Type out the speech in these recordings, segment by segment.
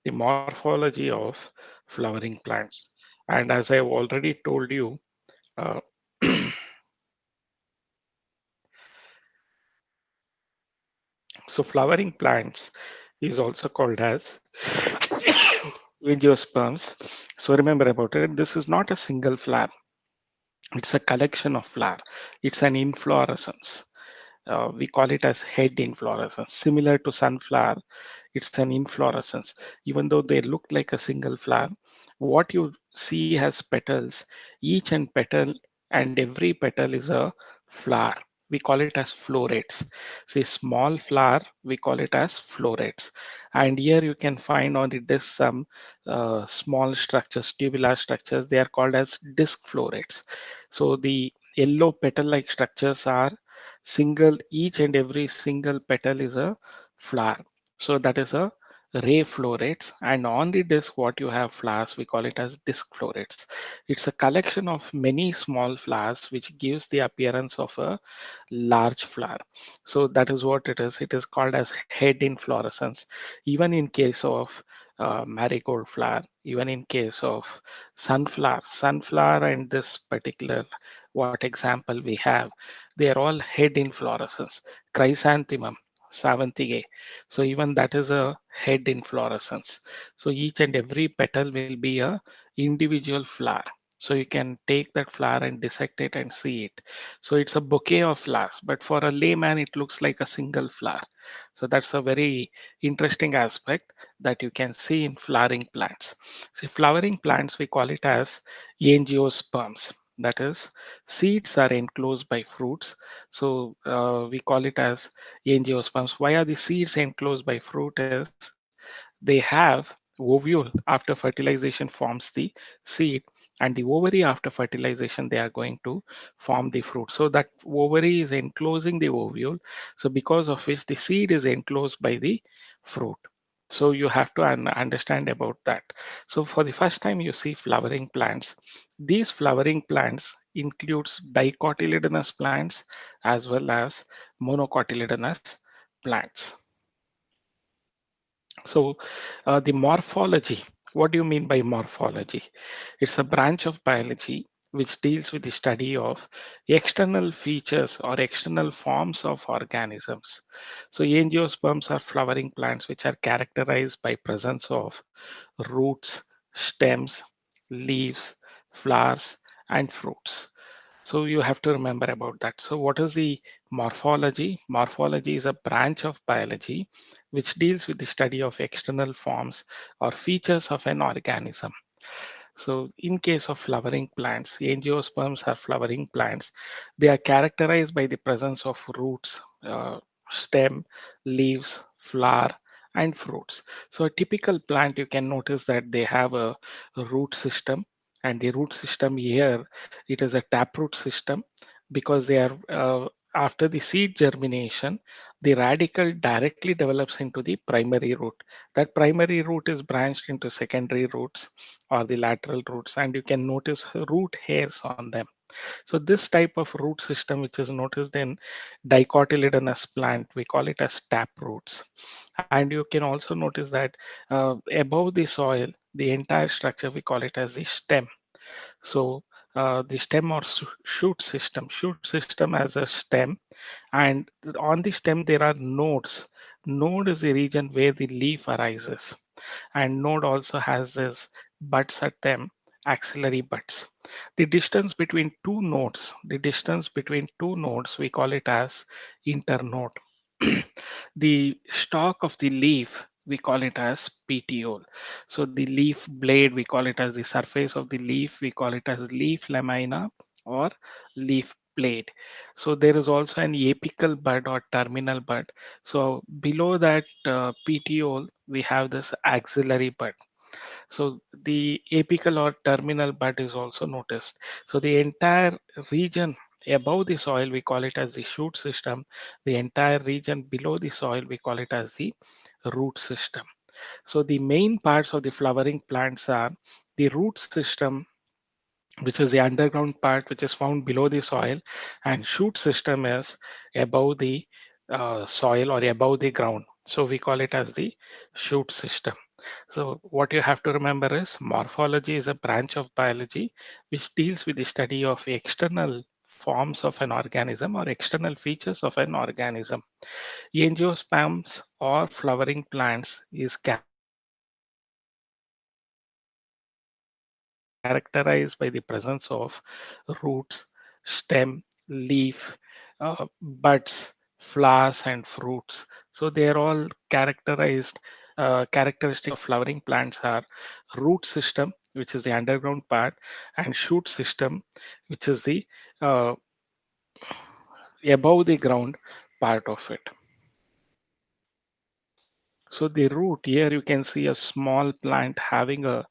the morphology of flowering plants. And as I have already told you, uh, so flowering plants is also called as angiosperms. So remember about it. This is not a single flower. It's a collection of flower. It's an inflorescence. We call it as head inflorescence. Similar to sunflower, it's an inflorescence. Even though they look like a single flower, what you see as petals, each and petal and every petal is a flower. We call it as florets. See, small flower, we call it as florets. And here you can find on the disc some small structures, tubular structures. They are called as disc florets. So the yellow petal-like structures are single, each and every single petal is a flower. So that is a ray florets, and on the disc what you have flowers, we call it as disc florets. It's a collection of many small flowers which gives the appearance of a large flower. So that is what it is. It is called as head inflorescence. Even in case of marigold flower, even in case of sunflower and this particular what example we have, they are all head inflorescence. Chrysanthemum, Savantige. So even that is a head inflorescence. So each and every petal will be a individual flower. So you can take that flower and dissect it and see it. So it's a bouquet of flowers, but for a layman, it looks like a single flower. So that's a very interesting aspect that you can see in flowering plants. See, flowering plants, we call it as angiosperms. That is, seeds are enclosed by fruits. So we call it as angiosperms. Why are the seeds enclosed by fruit? Is they have ovule after fertilization forms the seed, and the ovary after fertilization they are going to form the fruit. So that ovary is enclosing the ovule. So because of which the seed is enclosed by the fruit. So you have to understand about that. So for the first time you see flowering plants. These flowering plants includes dicotyledonous plants as well as monocotyledonous plants. So the morphology, what do you mean by morphology? It's a branch of biology which deals with the study of external features or external forms of organisms. So angiosperms are flowering plants which are characterized by presence of roots, stems, leaves, flowers, and fruits. So you have to remember about that. So what is the morphology? Morphology is a branch of biology which deals with the study of external forms or features of an organism. So in case of flowering plants, angiosperms are flowering plants. They are characterized by the presence of roots, stem, leaves, flower, and fruits. So a typical plant, you can notice that they have a root system, and the root system here, it is a taproot system because they are after the seed germination, the radicle directly develops into the primary root. That primary root is branched into secondary roots or the lateral roots, and you can notice root hairs on them. So this type of root system, which is noticed in dicotyledonous plant, we call it as tap roots. And you can also notice that above the soil, the entire structure, we call it as the stem. So the stem or shoot system as a stem, and on the stem there are nodes. Node is the region where the leaf arises, and node also has this buds at them, axillary buds. The distance between two nodes, we call it as internode. The stalk of the leaf, we call it as petiole. So the leaf blade, we call it as the surface of the leaf, we call it as leaf lamina or leaf blade. So there is also an apical bud or terminal bud. So below that petiole, we have this axillary bud. So the apical or terminal bud is also noticed. So the entire region above the soil, we call it as the shoot system. The entire region below the soil, we call it as the root system. So the main parts of the flowering plants are the root system, which is the underground part which is found below the soil, and shoot system is above the soil or above the ground. So we call it as the shoot system. So what you have to remember is morphology is a branch of biology which deals with the study of external forms of an organism or external features of an organism. Angiosperms or flowering plants is characterized by the presence of roots, stem, leaf, buds, flowers, and fruits. So they are all characteristic of flowering plants are root system, which is the underground part, and shoot system, which is the uh, above the ground part of it. So the root here you can see a small plant having a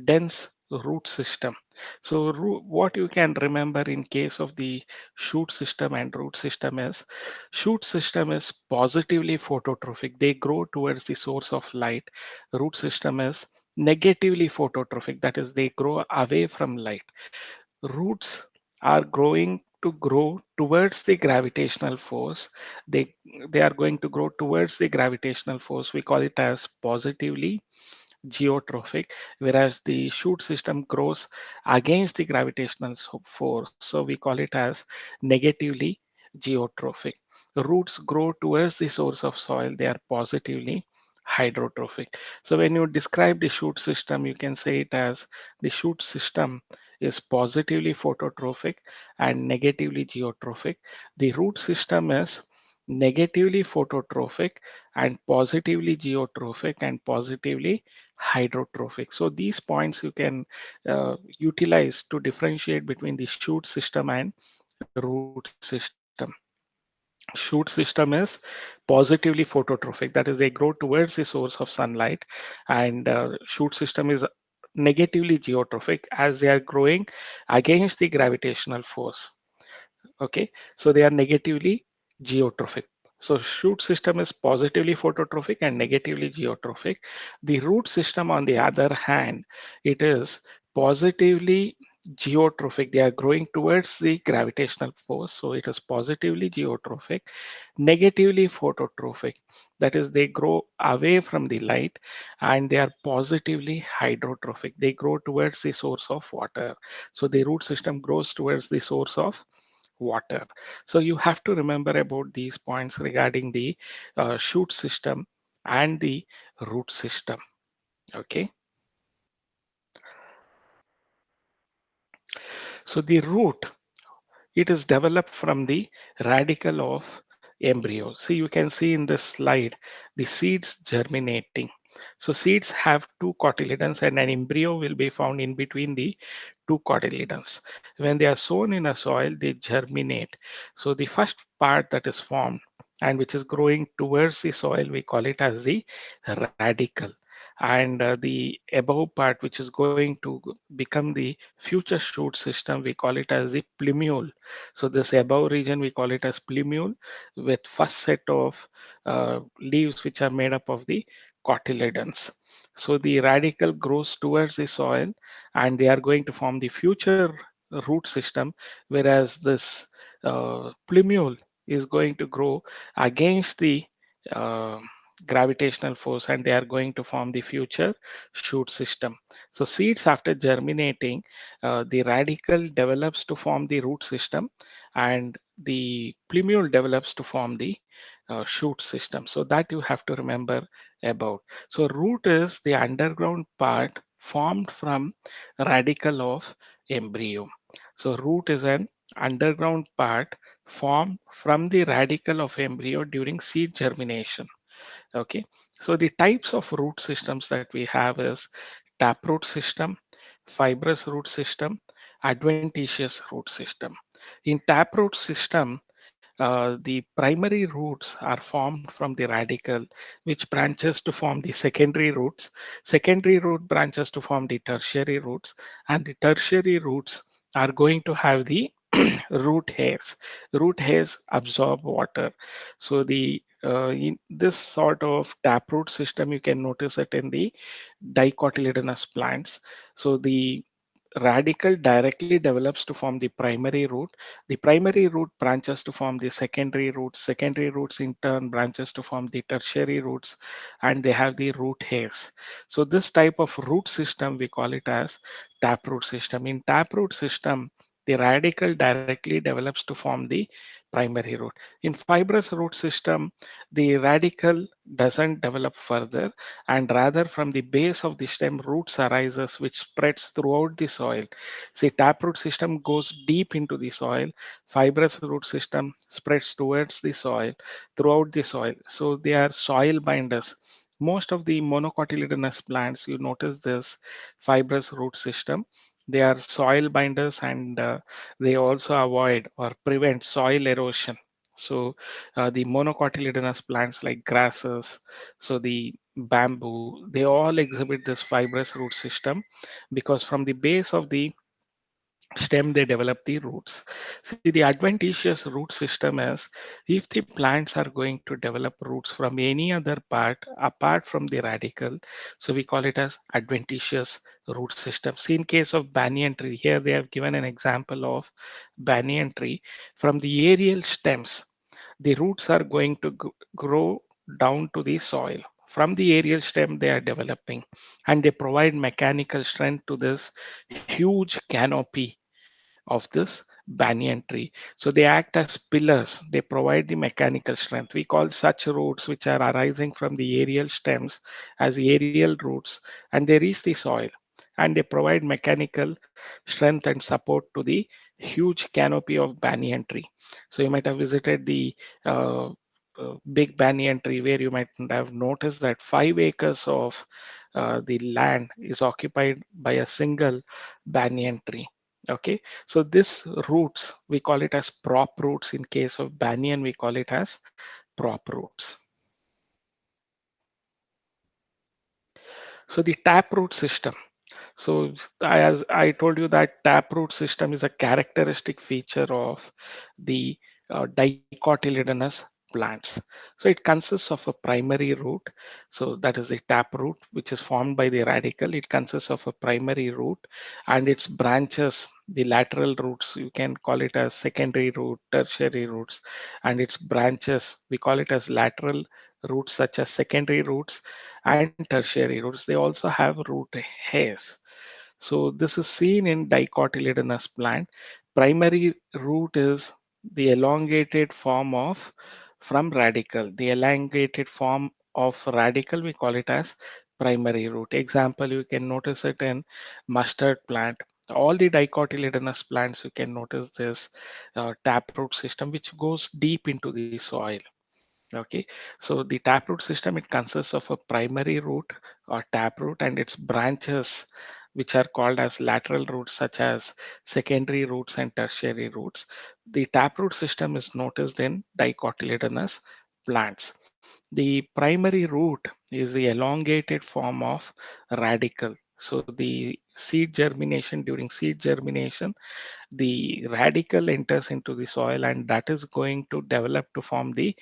dense root system. So what you can remember in case of the shoot system and root system is shoot system is positively phototrophic. They grow towards the source of light. Root system is negatively phototrophic. That is they grow away from light. Roots are growing to grow towards the gravitational force. They are going to grow towards the gravitational force. We call it as positively geotrophic, whereas the shoot system grows against the gravitational force. So we call it as negatively geotrophic. Roots grow towards the source of soil. They are positively hydrotrophic. So when you describe the shoot system, you can say it as the shoot system is positively phototrophic and negatively geotrophic. The root system is negatively phototrophic and positively geotrophic and positively hydrotrophic. So these points you can utilize to differentiate between the shoot system and root system. Shoot system is positively phototrophic, that is they grow towards the source of sunlight, and shoot system is negatively geotrophic as they are growing against the gravitational force. Okay, so they are negatively geotrophic. So shoot system is positively phototrophic and negatively geotrophic. The root system, on the other hand, it is positively geotrophic. They are growing towards the gravitational force, so it is positively geotrophic. Negatively phototrophic, that is they grow away from the light, and they are positively hydrotrophic. They grow towards the source of water. So the root system grows towards the source of water. So you have to remember about these points regarding the shoot system and the root system. Okay. So the root, it is developed from the radical of embryo. See, you can see in this slide the seeds germinating. So seeds have two cotyledons and an embryo will be found in between the two cotyledons. When they are sown in a soil, they germinate. So the first part that is formed and which is growing towards the soil, we call it as the radicle. And the above part, which is going to become the future shoot system, we call it as the plumule. So this above region, we call it as plumule with first set of leaves which are made up of the cotyledons. So the radicle grows towards the soil and they are going to form the future root system, whereas this plumule is going to grow against the uh, gravitational force and they are going to form the future shoot system. So seeds after germinating, the radicle develops to form the root system and the plumule develops to form the shoot system. So that you have to remember about. So root is the underground part formed from radicle of embryo. So root is an underground part formed from the radicle of embryo during seed germination. Okay, so the types of root systems that we have is taproot system, fibrous root system, adventitious root system. In taproot system, the primary roots are formed from the radicle, which branches to form the secondary roots. Secondary root branches to form the tertiary roots, and the tertiary roots are going to have the root hairs. Root hairs absorb water. So the in this sort of taproot system, you can notice it in the dicotyledonous plants. So the radicle directly develops to form the primary root. The primary root branches to form the secondary roots. Secondary roots in turn branches to form the tertiary roots, and they have the root hairs. So this type of root system we call it as taproot system. In taproot system, the radicle directly develops to form the primary root. In fibrous root system, the radicle doesn't develop further, and rather from the base of the stem roots arises which spreads throughout the soil. See, taproot system goes deep into the soil. Fibrous root system spreads towards the soil, throughout the soil. So they are soil binders. Most of the monocotyledonous plants, you notice this fibrous root system. They are soil binders, and they also avoid or prevent soil erosion. So the monocotyledonous plants like grasses, so the bamboo, they all exhibit this fibrous root system because from the base of the stem they develop the roots. See, the adventitious root system is if the plants are going to develop roots from any other part apart from the radicle, so we call it as adventitious root system. See, in case of banyan tree, here they have given an example of banyan tree. From the aerial stems, the roots are going to grow down to the soil. From the aerial stem they are developing, and they provide mechanical strength to this huge canopy of this banyan tree. So they act as pillars. They provide the mechanical strength. We call such roots which are arising from the aerial stems as aerial roots, and they reach the soil, and they provide mechanical strength and support to the huge canopy of banyan tree. So you might have visited the big banyan tree, where you might have noticed that 5 acres of the land is occupied by a single banyan tree. Okay, so this roots, we call it as prop roots. In case of banyan, we call it as prop roots. So the taproot system. So as I told you that taproot system is a characteristic feature of the dicotyledonous plants. So it consists of a primary root. So that is the taproot, which is formed by the radicle. It consists of a primary root and its branches, the lateral roots, you can call it as secondary root, tertiary roots, and its branches, we call it as lateral roots such as secondary roots and tertiary roots. They also have root hairs. So this is seen in dicotyledonous plant. Primary root is the elongated form of from radicle. The elongated form of radicle, we call it as primary root. Example, you can notice it in mustard plant. All the dicotyledonous plants, you can notice this taproot system which goes deep into the soil. Okay, so the taproot system, it consists of a primary root or taproot and its branches, which are called as lateral roots, such as secondary roots and tertiary roots. The taproot system is noticed in dicotyledonous plants. The primary root is the elongated form of radicle. So the seed germination, during seed germination, the radicle enters into the soil, and that is going to develop to form the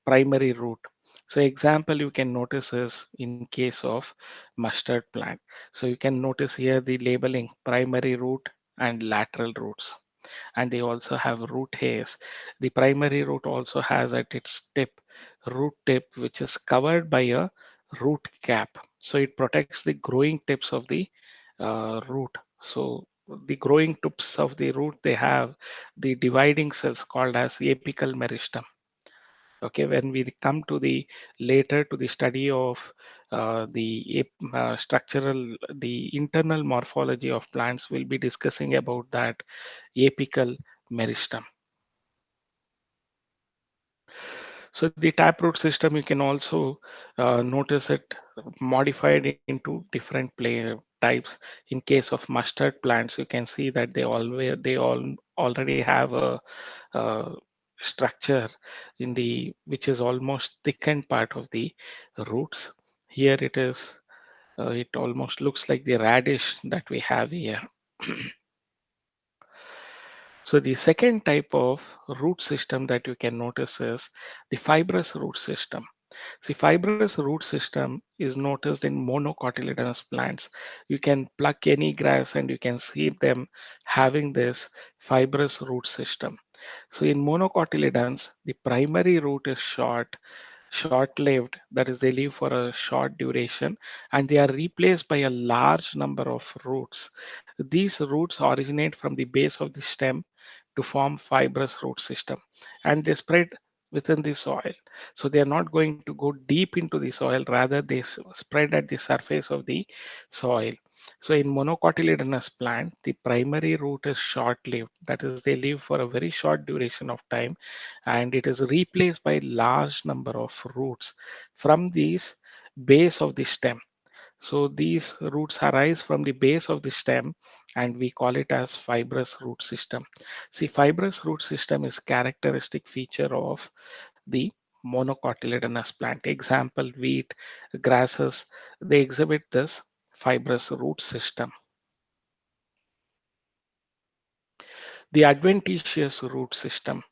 primary root. So example you can notice is in case of mustard plant. So you can notice here the labeling primary root and lateral roots, and they also have root hairs. The primary root also has at its tip root tip which is covered by a root cap. So it protects the growing tips of the root. So the growing tips of the root, they have the dividing cells called as apical meristem. Okay, when we come to the later to the study of structural, the internal morphology of plants, we'll be discussing about that apical meristem. So the taproot system, you can also notice it modified into different types. In case of mustard plants, you can see that they all already have a, structure in the which is almost thickened part of the roots. Here it is. It almost looks like the radish that we have here. So the second type of root system that you can notice is the fibrous root system. See, fibrous root system is noticed in monocotyledonous plants. You can pluck any grass and you can see them having this fibrous root system. So in monocotyledons, the primary root is short-lived, that is, they live for a short duration, and they are replaced by a large number of roots. These roots originate from the base of the stem to form fibrous root system, and they spread within the soil. So they are not going to go deep into the soil, rather they spread at the surface of the soil. So in monocotyledonous plant, the primary root is short-lived, that is, they live for a very short duration of time, and it is replaced by large number of roots from these base of the stem. So these roots arise from the base of the stem, and we call it as fibrous root system. See, fibrous root system is characteristic feature of the monocotyledonous plant. Example, wheat, grasses, they exhibit this fibrous root system. The adventitious root system.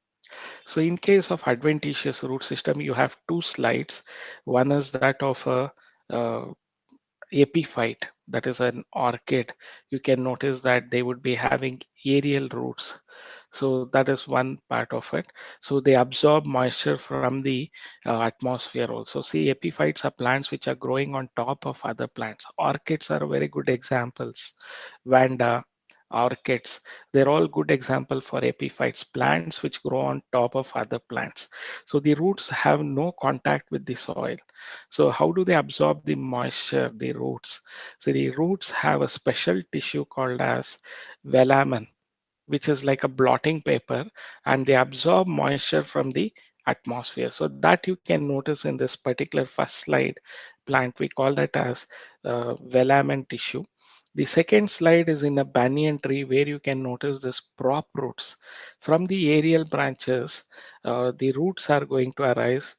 So in case of adventitious root system, you have two slides. One is that of a uh, epiphyte, that is an orchid. You can notice that they would be having aerial roots. So that is one part of it. So they absorb moisture from the atmosphere also. See, epiphytes are plants which are growing on top of other plants. Orchids are very good examples. Vanda, orchids, they're all good example for epiphytes, plants which grow on top of other plants. So the roots have no contact with the soil. So how do they absorb the moisture, the roots? So the roots have a special tissue called as velamen, which is like a blotting paper, and they absorb moisture from the atmosphere. So that you can notice in this particular first slide plant, we call that as velamen tissue. The second slide is in a banyan tree, where you can notice this prop roots. From the aerial branches, the roots are going to arise,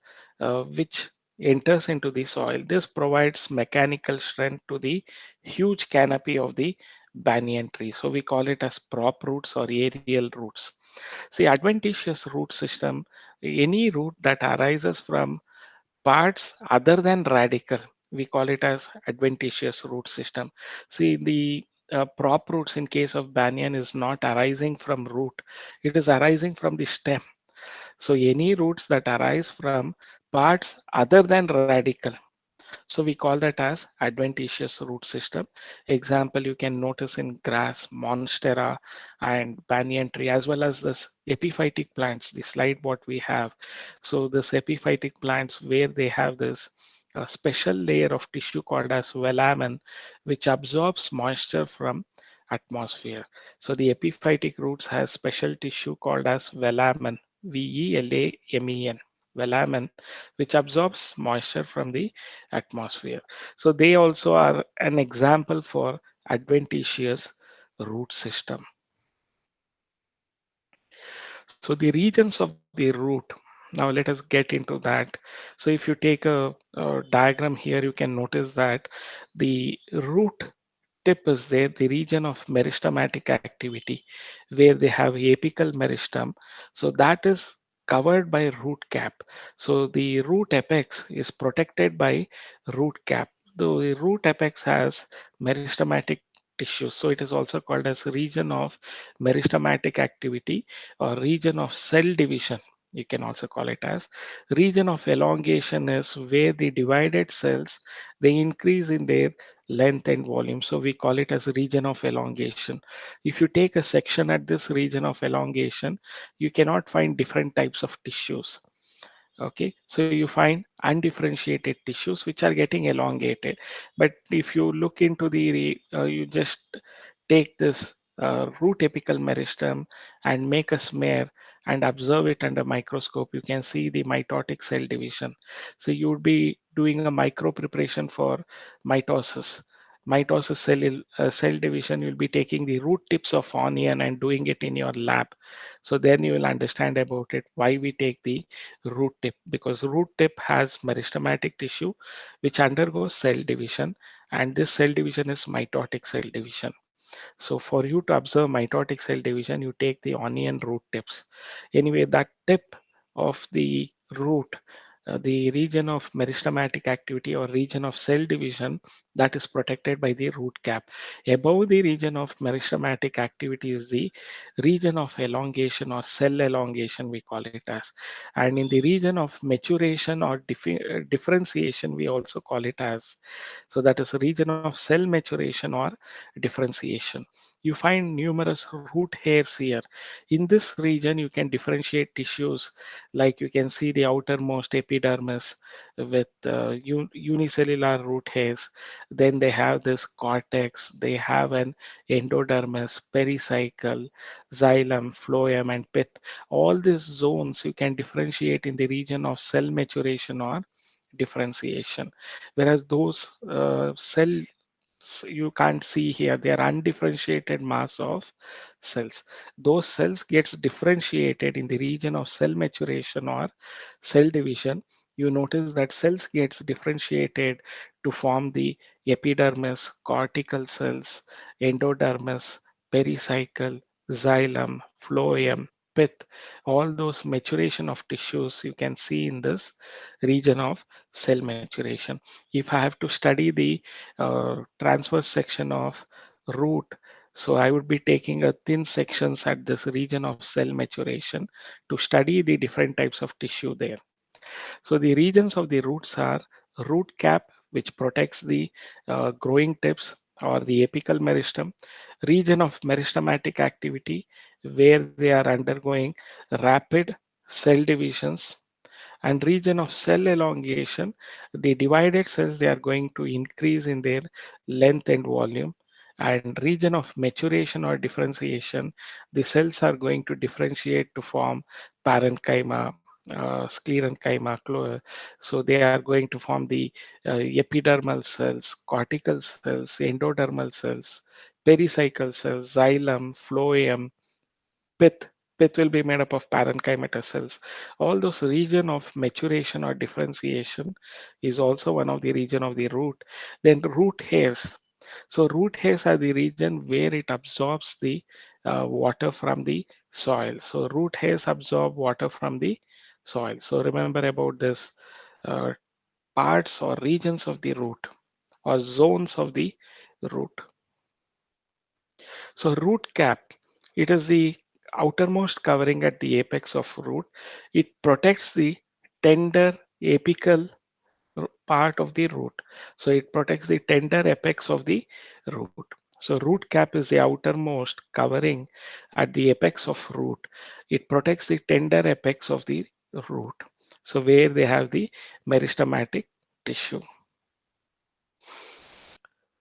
which enters into the soil. This provides mechanical strength to the huge canopy of the banyan tree. So we call it as prop roots or aerial roots. See, adventitious root system, any root that arises from parts other than radicle, we call it as adventitious root system. See, the prop roots in case of banyan is not arising from root, it is arising from the stem. So any roots that arise from parts other than radicle, so we call that as adventitious root system. Example, you can notice in grass, monstera, and banyan tree, as well as this epiphytic plants, the slide what we have. So this epiphytic plants, where they have this special layer of tissue called as velamen, which absorbs moisture from atmosphere. So the epiphytic roots has special tissue called as velamen, velamen, velamen, which absorbs moisture from the atmosphere. So they also are an example for adventitious root system. So the regions of the root. Now let us get into that. So if you take a diagram here, you can notice that the root tip is there, the region of meristematic activity, where they have apical meristem. So that is covered by root cap. So the root apex is protected by root cap. The root apex has meristematic tissue. So it is also called as region of meristematic activity or region of cell division. You can also call it as region of elongation is where the divided cells, they increase in their length and volume. So we call it as a region of elongation. If you take a section at this region of elongation, you cannot find different types of tissues. Okay, so you find undifferentiated tissues which are getting elongated. But if you look into you just take this root apical meristem and make a smear and observe it under microscope, you can see the mitotic cell division. So you would be doing a micro preparation for mitosis. Mitosis cell division, you'll be taking the root tips of onion and doing it in your lab. So then you will understand about it, why we take the root tip, because root tip has meristematic tissue which undergoes cell division, and this cell division is mitotic cell division. So for you to observe mitotic cell division, you take the onion root tips. Anyway, that tip of the root the region of meristematic activity or region of cell division that is protected by the root cap. Above the region of meristematic activity is the region of elongation or cell elongation, we call it as. And in the region of maturation or differentiation, we also call it as. So that is a region of cell maturation or differentiation. You find numerous root hairs here. In this region, you can differentiate tissues, like you can see the outermost epidermis with unicellular root hairs. Then they have this cortex, they have an endodermis, pericycle, xylem, phloem, and pith. All these zones you can differentiate in the region of cell maturation or differentiation. Whereas those cells you can't see here, they are undifferentiated mass of cells. Those cells gets differentiated in the region of cell maturation or cell division. You notice that cells gets differentiated to form the epidermis, cortical cells, endodermis, pericycle, xylem, phloem, pith. All those maturation of tissues you can see in this region of cell maturation. If I have to study the transverse section of root, so I would be taking a thin sections at this region of cell maturation to study the different types of tissue there. So the regions of the roots are root cap, which protects the growing tips or the apical meristem, region of meristematic activity, where they are undergoing rapid cell divisions, and region of cell elongation, the divided cells, they are going to increase in their length and volume. And region of maturation or differentiation, the cells are going to differentiate to form parenchyma, sclerenchyma. So they are going to form the epidermal cells, cortical cells, endodermal cells, pericycle cells, xylem, phloem, pith. Pith will be made up of parenchyma cells. All those region of maturation or differentiation is also one of the region of the root. Then root hairs. So root hairs are the region where it absorbs the water from the soil. So root hairs absorb water from the soil. So remember about this uh, parts or regions of the root or zones of the root. So root cap, it is the outermost covering at the apex of root. It protects the tender apical part of the root. So it protects the tender apex of the root. So root cap is the outermost covering at the apex of root. It protects the tender apex of the root. So where they have the meristematic tissue.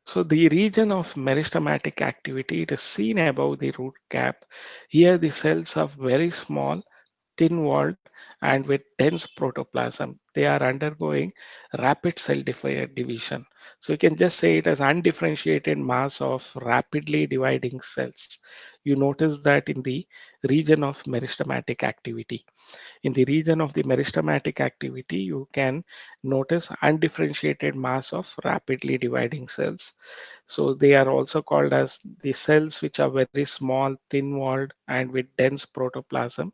So the region of meristematic activity, it is seen above the root cap. Here the cells are very small, thin-walled, and with dense protoplasm. They are undergoing rapid cell division. So you can just say it as undifferentiated mass of rapidly dividing cells. You notice that in the region of meristematic activity. In the region of the meristematic activity, you can notice undifferentiated mass of rapidly dividing cells. So they are also called as the cells which are very small, thin-walled, and with dense protoplasm,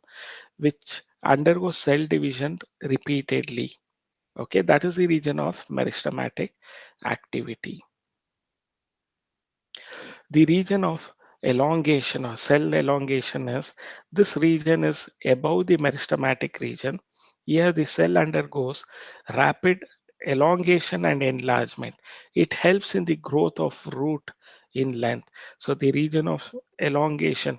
which undergo cell division repeatedly. Okay, that is the region of meristematic activity. The region of elongation or cell elongation is this region is above the meristematic region. Here the cell undergoes rapid elongation and enlargement. It helps in the growth of root in length. So the region of elongation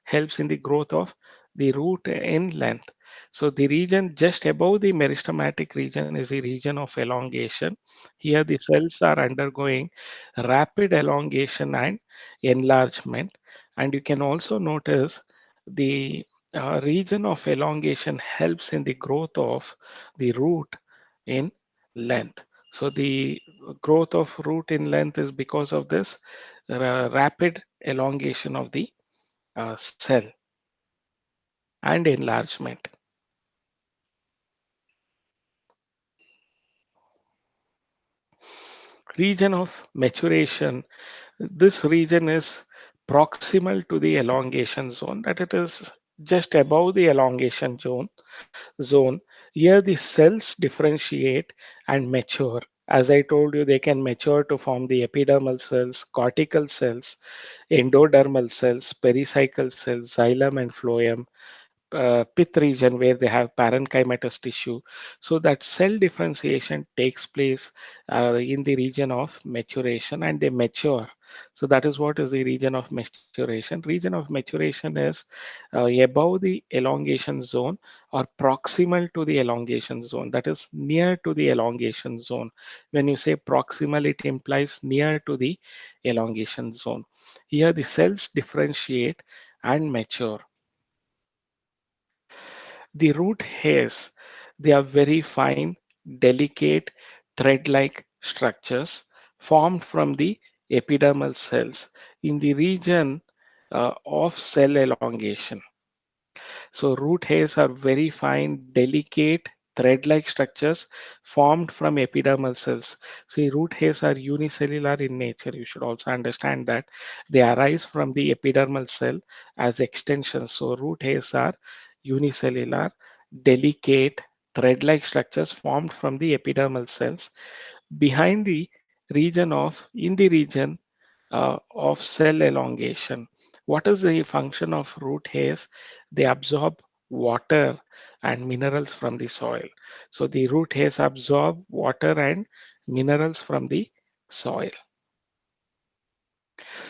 helps in the growth of the root in length. So the region just above the meristematic region is the region of elongation. Here the cells are undergoing rapid elongation and enlargement. And you can also notice the region of elongation helps in the growth of the root in length. So the growth of root in length is because of this rapid elongation of the cell and enlargement. Region of maturation. This region is proximal to the elongation zone, that it is just above the elongation zone. Here the cells differentiate and mature. As I told you, they can mature to form the epidermal cells, cortical cells, endodermal cells, pericycle cells, xylem and phloem, pith region where they have parenchymatous tissue. So that cell differentiation takes place in the region of maturation and they mature. So that is what is the region of maturation. Region of maturation is above the elongation zone or proximal to the elongation zone. That is near to the elongation zone. When you say proximal, it implies near to the elongation zone. Here the cells differentiate and mature. The root hairs, they are very fine, delicate, thread-like structures formed from the epidermal cells in the region of cell elongation. So root hairs are very fine, delicate, thread-like structures formed from epidermal cells. See, root hairs are unicellular in nature. You should also understand that they arise from the epidermal cell as extensions. So root hairs are unicellular, delicate, thread-like structures formed from the epidermal cells behind the region of in the region of cell elongation. What is the function of root hairs? They absorb water and minerals from the soil. So the root hairs absorb water and minerals from the soil.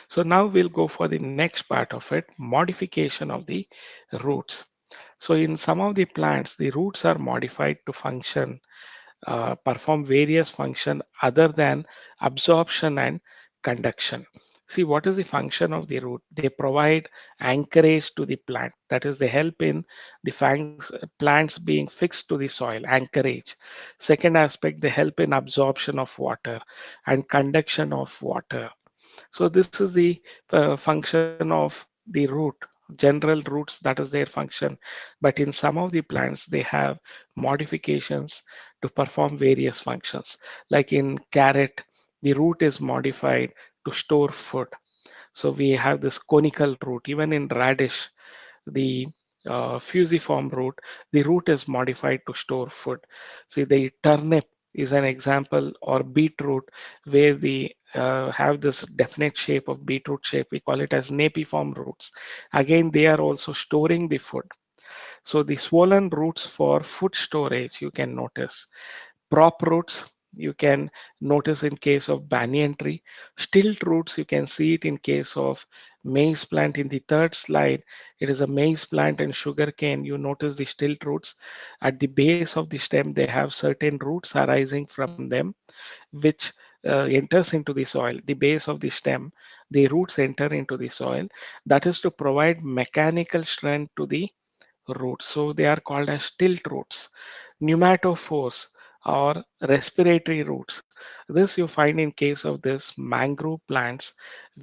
So now we'll go for the next part of it, modification of the roots. So in some of the plants, the roots are modified to function perform various function other than absorption and conduction. See, what is the function of the root? They provide anchorage to the plant. That is, they help in the plants being fixed to the soil, anchorage. Second aspect, they help in absorption of water and conduction of water. So this is the function of the root, general roots, that is their function. But in some of the plants, they have modifications to perform various functions. Like in carrot, the root is modified to store food. So we have this conical root. Even in radish, the fusiform root, the root is modified to store food. See, the turnip is an example, or beetroot, where the have this definite shape of beetroot shape. We call it as napiform roots. Again, they are also storing the food. So the swollen roots for food storage, you can notice. Prop roots, you can notice in case of banyan tree. Stilt roots, you can see it in case of maize plant. In the third slide, it is a maize plant and sugar cane. You notice the stilt roots. At the base of the stem, they have certain roots arising from them, which enters into the soil. The base of the stem, the roots enter into the soil. That is to provide mechanical strength to the roots. So they are called as tilt roots, pneumatophores or respiratory roots. This you find in case of this mangrove plants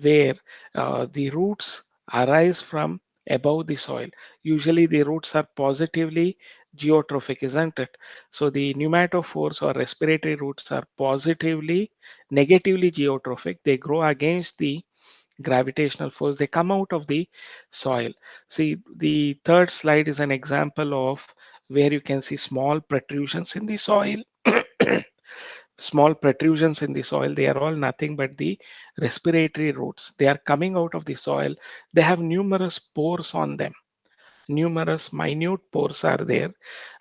where the roots arise from above the soil. Usually the roots are positively geotrophic, isn't it? So the pneumatophores or respiratory roots are positively, negatively geotrophic. They grow against the gravitational force. They come out of the soil. See, the third slide is an example of where you can see small protrusions in the soil. Small protrusions in the soil, they are all nothing but the respiratory roots. They are coming out of the soil. They have numerous pores on them. Numerous minute pores are there,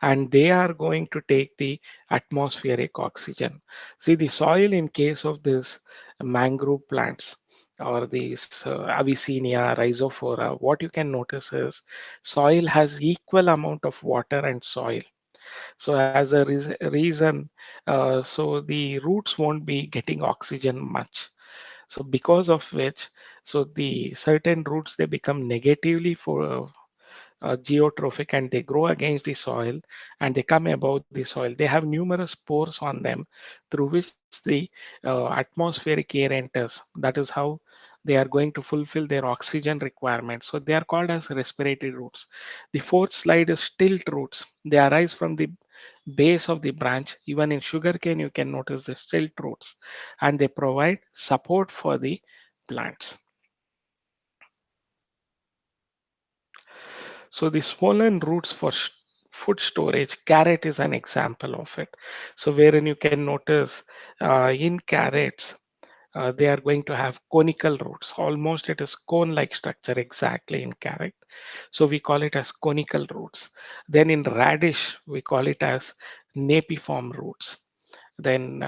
and they are going to take the atmospheric oxygen. See, the soil in case of this mangrove plants or these Avicennia, Rhizophora, what you can notice is soil has equal amount of water and soil. So as a reason, so the roots won't be getting oxygen much. So because of which, so the certain roots they become negatively for geotrophic and they grow against the soil and they come above the soil. They have numerous pores on them through which the atmospheric air enters. That is how they are going to fulfill their oxygen requirements. So they are called as respiratory roots. The fourth slide is stilt roots. They arise from the base of the branch. Even in sugarcane, you can notice the stilt roots and they provide support for the plants. So the swollen roots for food storage, carrot is an example of it. So wherein you can notice in carrots, they are going to have conical roots. Almost it is cone-like structure exactly in carrot. So we call it as conical roots. Then in radish, we call it as napiform roots. Then,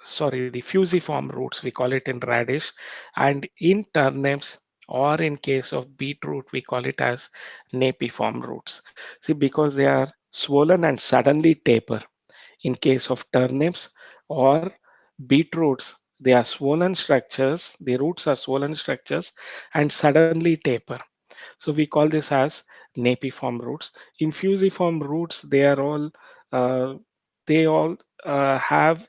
sorry, the fusiform roots, we call it in radish. And in turnips, or in case of beetroot, we call it as napiform roots. See, because they are swollen and suddenly taper. In case of turnips or beetroots, they are swollen structures, the roots are swollen structures and suddenly taper. So we call this as napiform roots. In fusiform roots, uh, they all have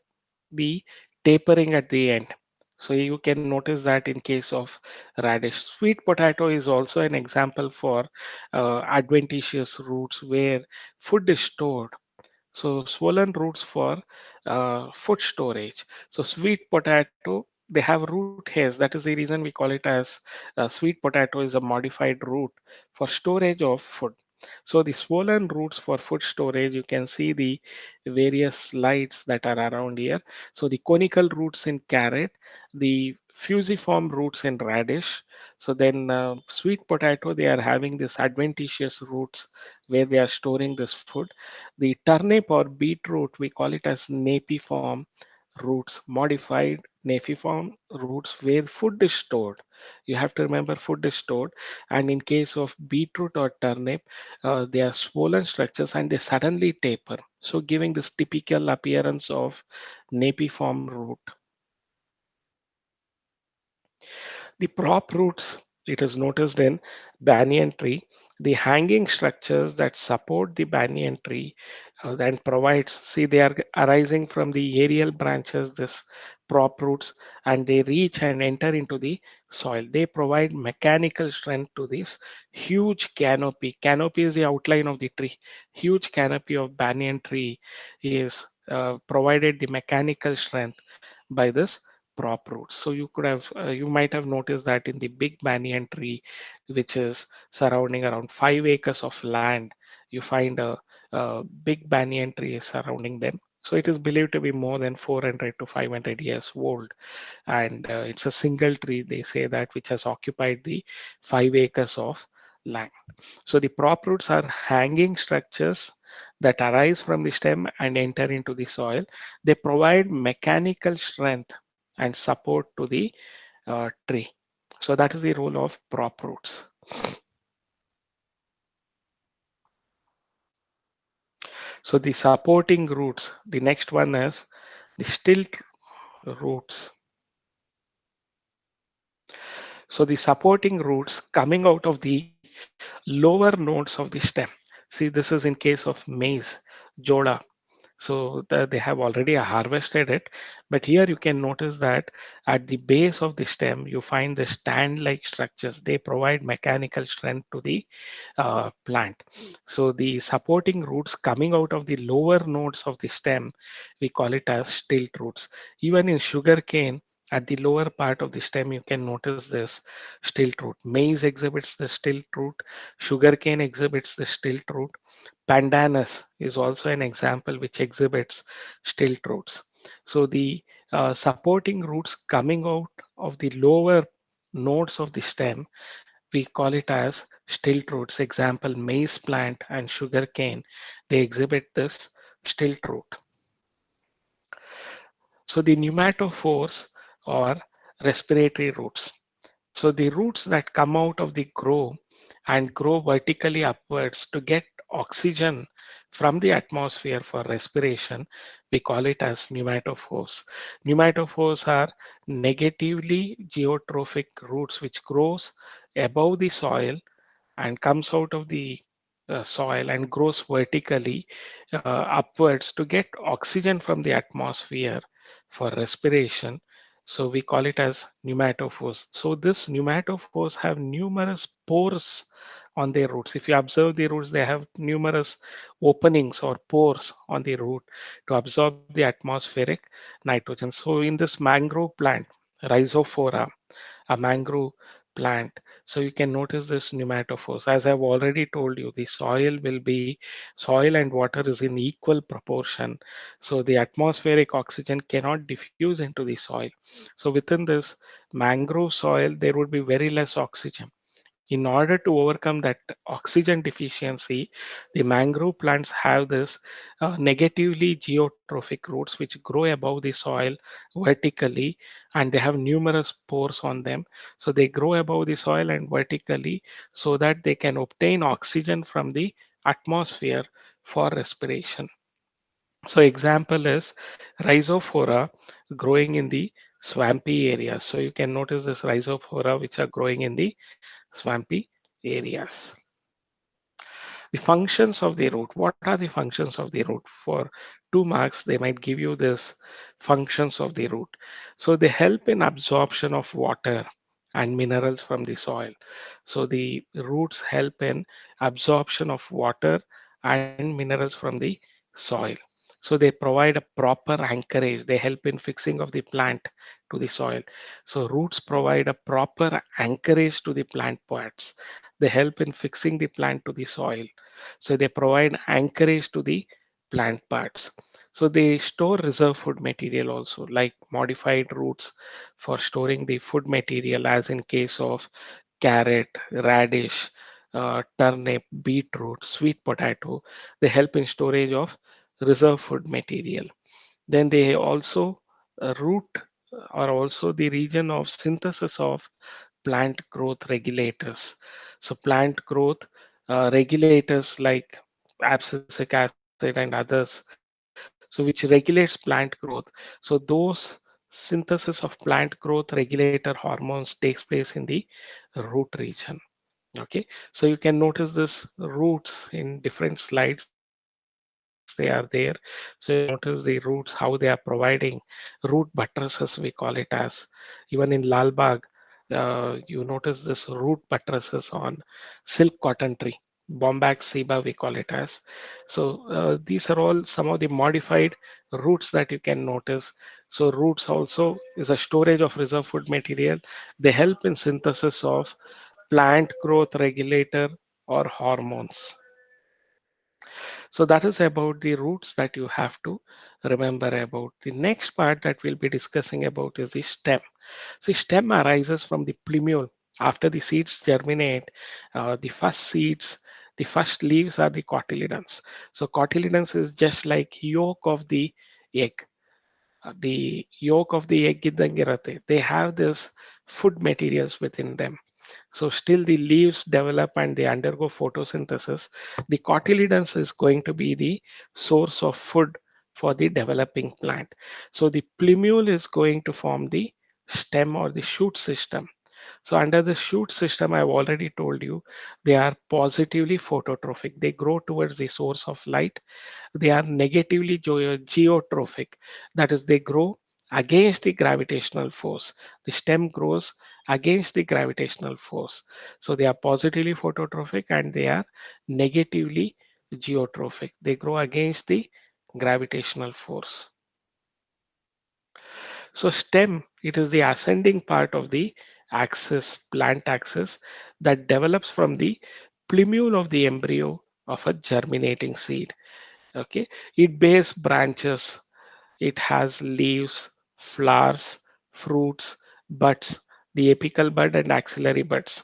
the tapering at the end. So you can notice that in case of radish. Sweet potato is also an example for adventitious roots where food is stored. So swollen roots for food storage. So sweet potato, they have root hairs. That is the reason we call it as sweet potato is a modified root for storage of food. So the swollen roots for food storage, you can see the various slides that are around here. So the conical roots in carrot, the fusiform roots in radish. So then sweet potato, they are having this adventitious roots where they are storing this food. The turnip or beetroot, we call it as napiform roots, modified napiform roots where food is stored. You have to remember food is stored. And in case of beetroot or turnip, they are swollen structures and they suddenly taper. So giving this typical appearance of napiform root. The prop roots, it is noticed in banyan tree, the hanging structures that support the banyan tree and provides, see they are arising from the aerial branches, this prop roots, and they reach and enter into the soil. They provide mechanical strength to this huge canopy. Canopy is the outline of the tree. Huge canopy of banyan tree is provided the mechanical strength by this prop roots. So you might have noticed that in the big banyan tree, which is surrounding around 5 acres of land, you find a big banyan tree surrounding them. So it is believed to be more than 400 to 500 years old, and it's a single tree. They say that which has occupied the 5 acres of land. So the prop roots are hanging structures that arise from the stem and enter into the soil. They provide mechanical strength and support to the tree. So that is the role of prop roots. So the supporting roots, the next one is the stilt roots. So the supporting roots coming out of the lower nodes of the stem. See, this is in case of maize, joda. So they have already harvested it, but here you can notice that at the base of the stem you find the stand-like structures. They provide mechanical strength to the plant. So the supporting roots coming out of the lower nodes of the stem, we call it as stilt roots. Even in sugar cane, at the lower part of the stem, you can notice this stilt root. Maize exhibits the stilt root. Sugarcane exhibits the stilt root. Pandanus is also an example which exhibits stilt roots. So the supporting roots coming out of the lower nodes of the stem, we call it as stilt roots. Example, maize plant and sugarcane, they exhibit this stilt root. So the pneumatophores or respiratory roots. So the roots that come out of the grow and grow vertically upwards to get oxygen from the atmosphere for respiration, we call it as pneumatophores. Pneumatophores are negatively geotrophic roots which grows above the soil and comes out of the soil and grows vertically upwards to get oxygen from the atmosphere for respiration. So we call it as pneumatophores. So this pneumatophores have numerous pores on their roots. If you observe the roots, they have numerous openings or pores on the root to absorb the atmospheric nitrogen. So in this mangrove plant, Rhizophora, a mangrove plant, So you can notice this pneumatophores. As I've already told you, the soil and water is in equal proportion. So the atmospheric oxygen cannot diffuse into the soil. So within this mangrove soil, there would be very less oxygen. In order to overcome that oxygen deficiency, the mangrove plants have this negatively geotrophic roots which grow above the soil vertically, and they have numerous pores on them. So they grow above the soil and vertically so that they can obtain oxygen from the atmosphere for respiration. So example is rhizophora growing in the swampy areas. So you can notice this rhizophora which are growing in the swampy areas. The functions of the root. What are the functions of the root? For 2 marks, they might give you this functions of the root. So they help in absorption of water and minerals from the soil. So the roots help in absorption of water and minerals from the soil. So they provide a proper anchorage. They help in fixing of the plant to the soil. So roots provide a proper anchorage to the plant parts. They help in fixing the plant to the soil. So they provide anchorage to the plant parts. So they store reserve food material also, like modified roots for storing the food material, as in case of carrot, radish, turnip, beetroot, sweet potato. They help in storage of reserve food material. Then they also root are also the region of synthesis of plant growth regulators. So plant growth regulators like abscisic acid and others, so which regulates plant growth. So those synthesis of plant growth regulator hormones takes place in the root region. Okay, so you can notice this roots in different slides. They are there. So you can notice the roots, how they are providing root buttresses, we call it as. Even in Lalbagh, you notice this root buttresses on silk cotton tree. Bombax seba, we call it as. So these are all some of the modified roots that you can notice. So roots also is a storage of reserve food material. They help in synthesis of plant growth regulator or hormones. So that is about the roots that you have to remember about. The next part that we'll be discussing about is the stem. See, stem arises from the plumule. After the seeds germinate, the first leaves are the cotyledons. So cotyledons is just like yolk of the egg. The yolk of the egg ಇದ್ದಂಗಿರತ್ತೆ. They have this food materials within them. So still the leaves develop and they undergo photosynthesis. The cotyledons is going to be the source of food for the developing plant. So the plumule is going to form the stem or the shoot system. So under the shoot system, I've already told you, they are positively phototrophic. They grow towards the source of light. They are negatively geotrophic. That is, they grow against the gravitational force. The stem grows against the gravitational force. So they are positively phototrophic and they are negatively geotrophic. They grow against the gravitational force. So stem, it is the ascending part of the axis, plant axis, that develops from the plumule of the embryo of a germinating seed. Okay, it bears branches, it has leaves, flowers, fruits, buds, the apical bud and axillary buds.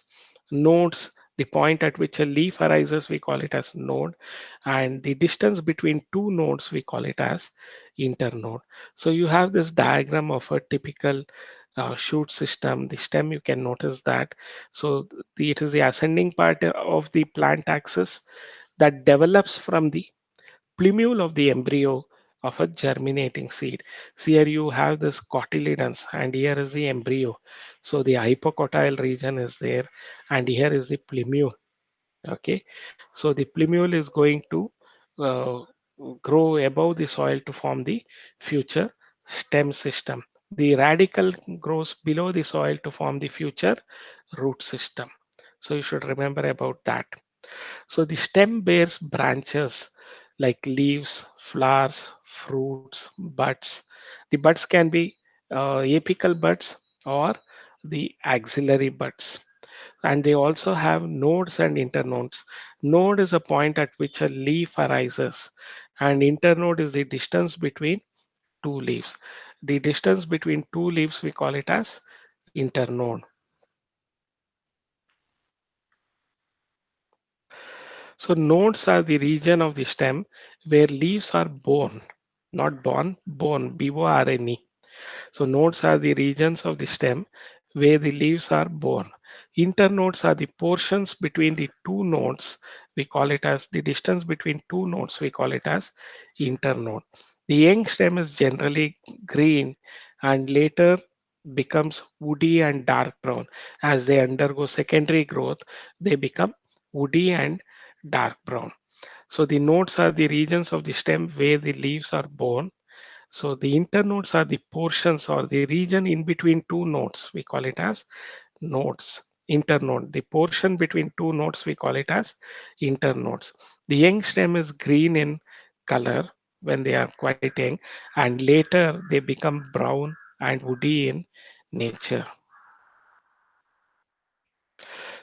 Nodes, the point at which a leaf arises, we call it as node, and the distance between two nodes, we call it as internode. So you have this diagram of a typical shoot system. The stem, you can notice that. So it is the ascending part of the plant axis that develops from the plumule of the embryo of a germinating seed. So here you have this cotyledons and here is the embryo. So the hypocotyl region is there and here is the plumule. Okay, so the plumule is going to uh, grow above the soil to form the future stem system. The radical grows below the soil to form the future root system. So you should remember about that. So the stem bears branches like leaves, flowers, fruits, buds. The buds can be apical buds or the axillary buds. And they also have nodes and internodes. Node is a point at which a leaf arises, and internode is the distance between two leaves. The distance between two leaves, we call it as internode. So nodes are the region of the stem where leaves are born, not born, born, B-O-R-N-E. So nodes are the regions of the stem where the leaves are born. Internodes are the portions between the two nodes. We call it as the distance between two nodes. We call it as internode. The young stem is generally green and later becomes woody and dark brown. As they undergo secondary growth, they become woody and dark brown. So the nodes are the regions of the stem where the leaves are born. So the internodes are the portions or the region in between two nodes. We call it as nodes. Internode. The portion between two nodes, we call it as internodes. The young stem is green in color when they are quite young, and later they become brown and woody in nature.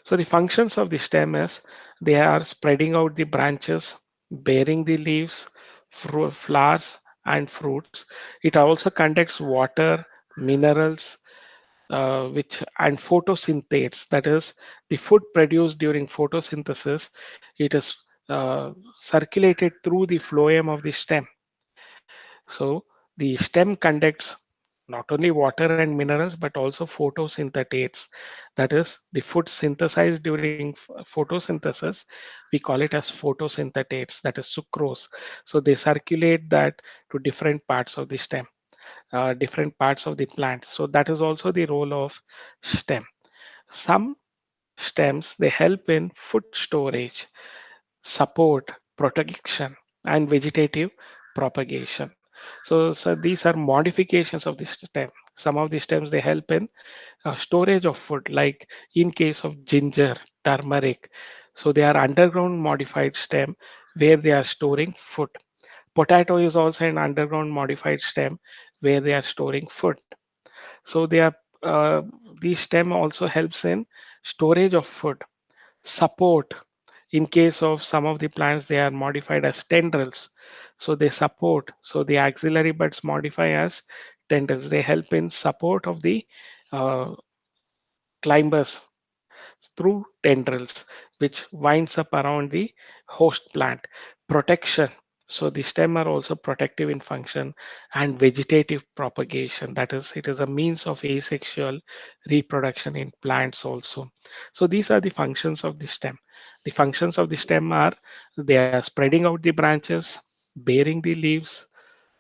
So the functions of the stem is they are spreading out the branches, bearing the leaves, flowers, and fruits. It also conducts water, minerals, which and photosynthetes. That is, the food produced during photosynthesis. It is circulated through the phloem of the stem. So the stem conducts not only water and minerals but also photosynthetates. That is the food synthesized during photosynthesis. We call it as photosynthetates, that is sucrose. So they circulate that to different parts of the stem, different parts of the plant. So that is also the role of stem. Some stems they help in food storage, support, protection, and vegetative propagation. So these are modifications of the stem. Some of the stems they help in storage of food, like in case of ginger, turmeric. So they are underground modified stem where they are storing food. Potato is also an underground modified stem where they are storing food. So they are uh, the stem also helps in storage of food, support. In case of some of the plants, they are modified as tendrils. So they support. So the axillary buds modify as tendrils. They help in support of the uh, climbers through tendrils, which winds up around the host plant. Protection. So the stem are also protective in function, and vegetative propagation. That is, it is a means of asexual reproduction in plants also. So these are the functions of the stem. The functions of the stem are they are spreading out the branches, bearing the leaves,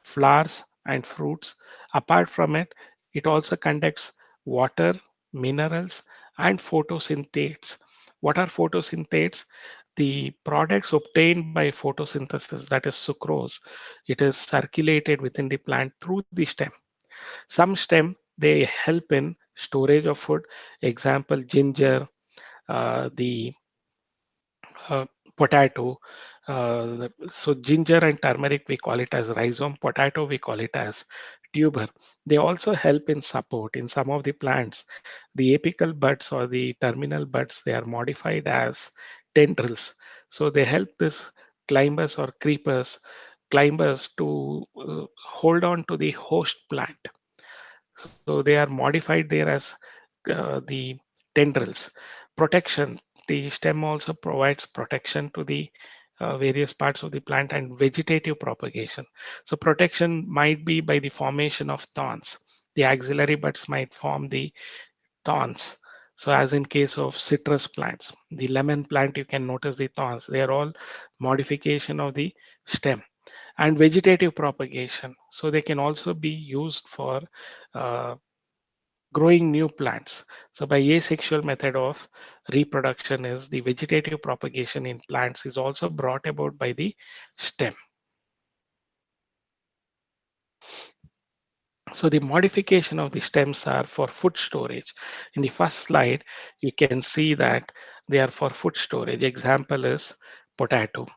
flowers, and fruits. Apart from it, it also conducts water, minerals, and photosynthetes. What are photosynthetes? The products obtained by photosynthesis, that is sucrose, it is circulated within the plant through the stem. Some stem they help in storage of food. Example, ginger, the uh, potato. So ginger and turmeric, we call it as rhizome. Potato, we call it as tuber. They also help in support in some of the plants. The apical buds or the terminal buds, they are modified as tendrils. So they help this climbers or creepers, climbers to hold on to the host plant. So they are modified there as the tendrils. Protection. The stem also provides protection to the various parts of the plant and vegetative propagation. So protection might be by the formation of thorns. The axillary buds might form the thorns. So as in case of citrus plants, the lemon plant, you can notice the thorns. They are all modification of the stem. And vegetative propagation. So they can also be used for uh, growing new plants. So by asexual method of reproduction is the vegetative propagation in plants is also brought about by the stem. So the modification of the stems are for food storage. In the first slide, you can see that they are for food storage. Example is potato.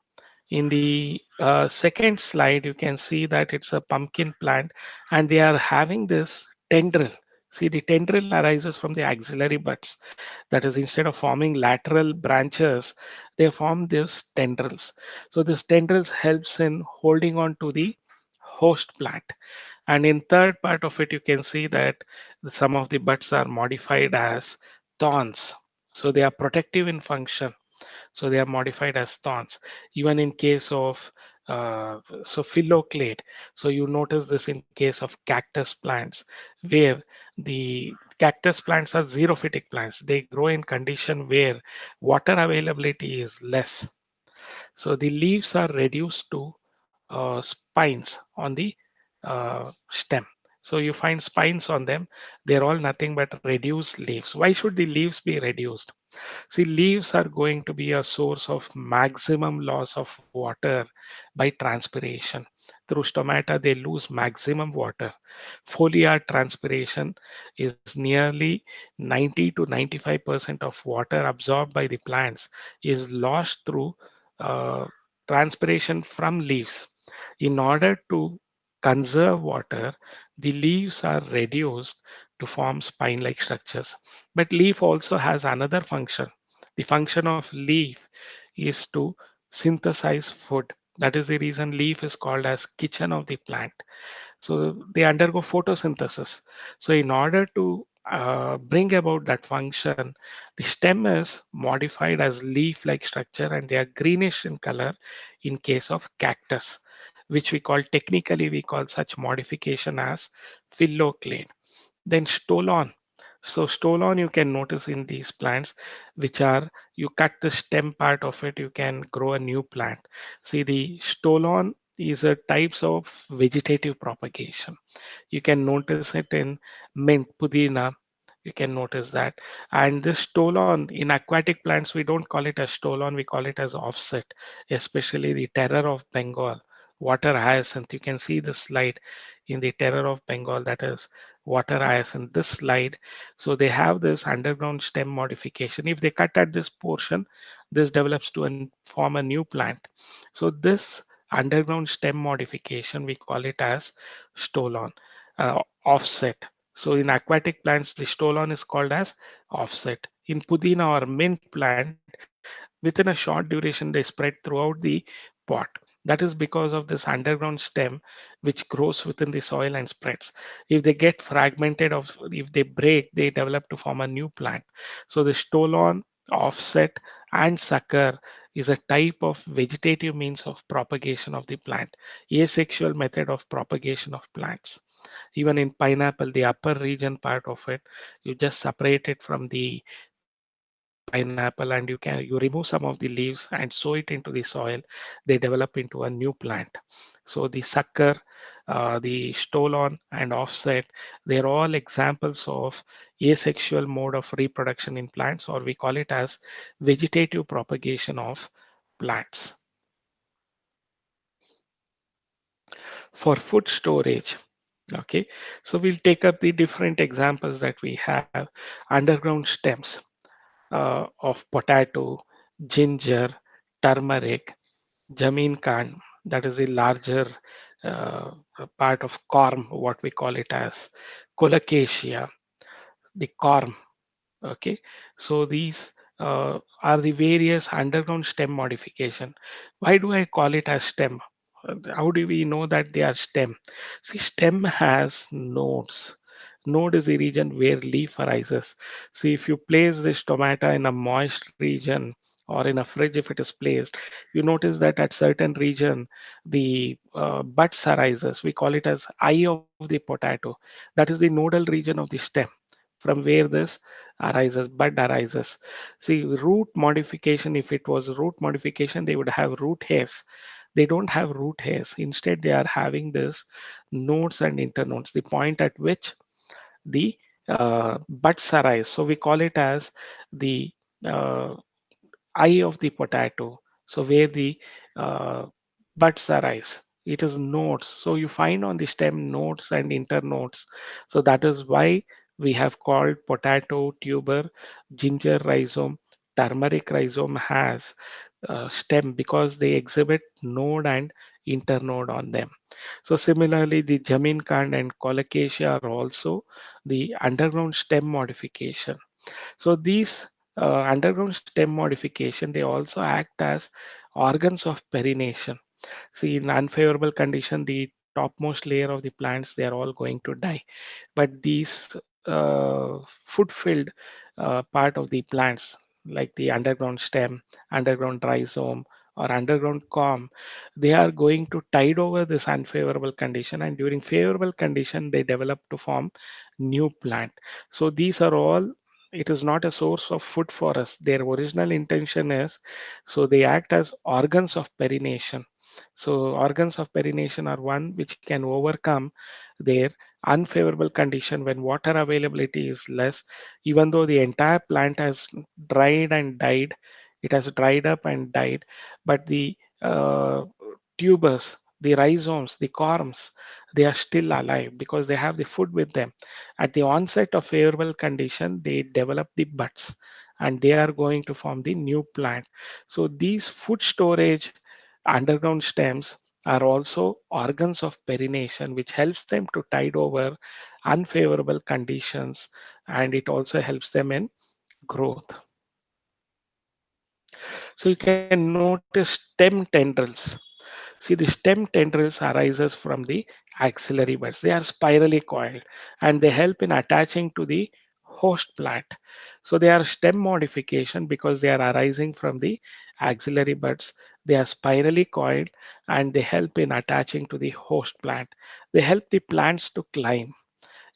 In the second slide, you can see that it's a pumpkin plant and they are having this tendril See, the tendril arises from the axillary buds. That is, instead of forming lateral branches, they form these tendrils. So this tendrils helps in holding on to the host plant. And in third part of it, you can see that some of the buds are modified as thorns. So they are protective in function, so they are modified as thorns. Even in case of phylloclade, so you notice this in case of cactus plants, where the cactus plants are xerophytic plants. They grow in condition where water availability is less, so the leaves are reduced to spines on the stem. So you find spines on them. They're all nothing but reduced leaves. Why should the leaves be reduced? See, leaves are going to be a source of maximum loss of water by transpiration. Through stomata, they lose maximum water. Foliar transpiration is nearly 90 to 95% of water absorbed by the plants is lost through uh, transpiration from leaves. In order to conserve water, the leaves are reduced to form spine-like structures. But leaf also has another function. The function of leaf is to synthesize food. That is the reason leaf is called as kitchen of the plant. So they undergo photosynthesis. So in order to bring about that function, the stem is modified as leaf-like structure, and they are greenish in color in case of cactus, which we call, technically we call such modification as phylloclade. Then stolon. So stolon you can notice in these plants, which are, you cut the stem part of it, you can grow a new plant. See, the stolon is a types of vegetative propagation. You can notice it in mint, pudina. You can notice that. And this stolon in aquatic plants, we don't call it as stolon, we call it as offset, especially the terror of Bengal, water hyacinth. You can see the slide in the terror of Bengal, that is water hyacinth, this slide. So they have this underground stem modification. If they cut at this portion, this develops to form a new plant. So this underground stem modification, we call it as stolon, offset. So in aquatic plants, the stolon is called as offset. In pudina or mint plant, within a short duration, they spread throughout the pot. That is because of this underground stem, which grows within the soil and spreads. If they get fragmented, of if they break, they develop to form a new plant. So the stolon, offset, and sucker is a type of vegetative means of propagation of the plant, asexual method of propagation of plants. Even in pineapple, the upper region part of it, you just separate it from the pineapple, and you remove some of the leaves and sow it into the soil. They develop into a new plant. So the sucker, the stolon, and offset, they're all examples of asexual mode of reproduction in plants, or we call it as vegetative propagation of plants. For food storage, okay, so we'll take up the different examples that we have. Underground stems of potato, ginger, turmeric, jameen kand, that is the larger part of corm, what we call it as colocasia, the corm. Okay, so these are the various underground stem modification. Why do I call it as stem? How do we know that they are stem? See, stem has nodes. Node is the region where leaf arises. See, if you place this tomato in a moist region or in a fridge, if it is placed, you notice that at certain region, the buds arises. We call it as eye of the potato. That is the nodal region of the stem from where this arises, bud arises. See, root modification, if it was root modification, they would have root hairs. They don't have root hairs. Instead, they are having this nodes and internodes, the point at which the buds arise. So we call it as the uh, eye of the potato. So where the uh, buds arise, it is nodes. So you find on the stem nodes and internodes. So that is why we have called potato tuber, ginger rhizome, turmeric rhizome has stem, because they exhibit node and internode on them. So similarly, the Jamaican and colocasia are also the underground stem modification. So these underground stem modification, they also act as organs of perennation. See, in unfavorable condition, the topmost layer of the plants, they are all going to die. But these food-filled part of the plants, like the underground stem, underground rhizome, or underground corm, they are going to tide over this unfavorable condition, and during favorable condition, they develop to form new plant. So these are all. It is not a source of food for us. Their original intention is so they act as organs of perennation. So organs of perennation are one which can overcome their unfavorable condition when water availability is less, even though the entire plant has dried and died, it has dried up and died, but the tubers, the rhizomes, the corms, they are still alive because they have the food with them. At the onset of favorable condition, they develop the buds and they are going to form the new plant. So these food storage underground stems are also organs of perennation, which helps them to tide over unfavorable conditions, and it also helps them in growth. So you can notice stem tendrils. See, the stem tendrils arises from the axillary buds. They are spirally coiled and they help in attaching to the host plant. So they are stem modification because they are arising from the axillary buds. They are spirally coiled and they help in attaching to the host plant. They help the plants to climb.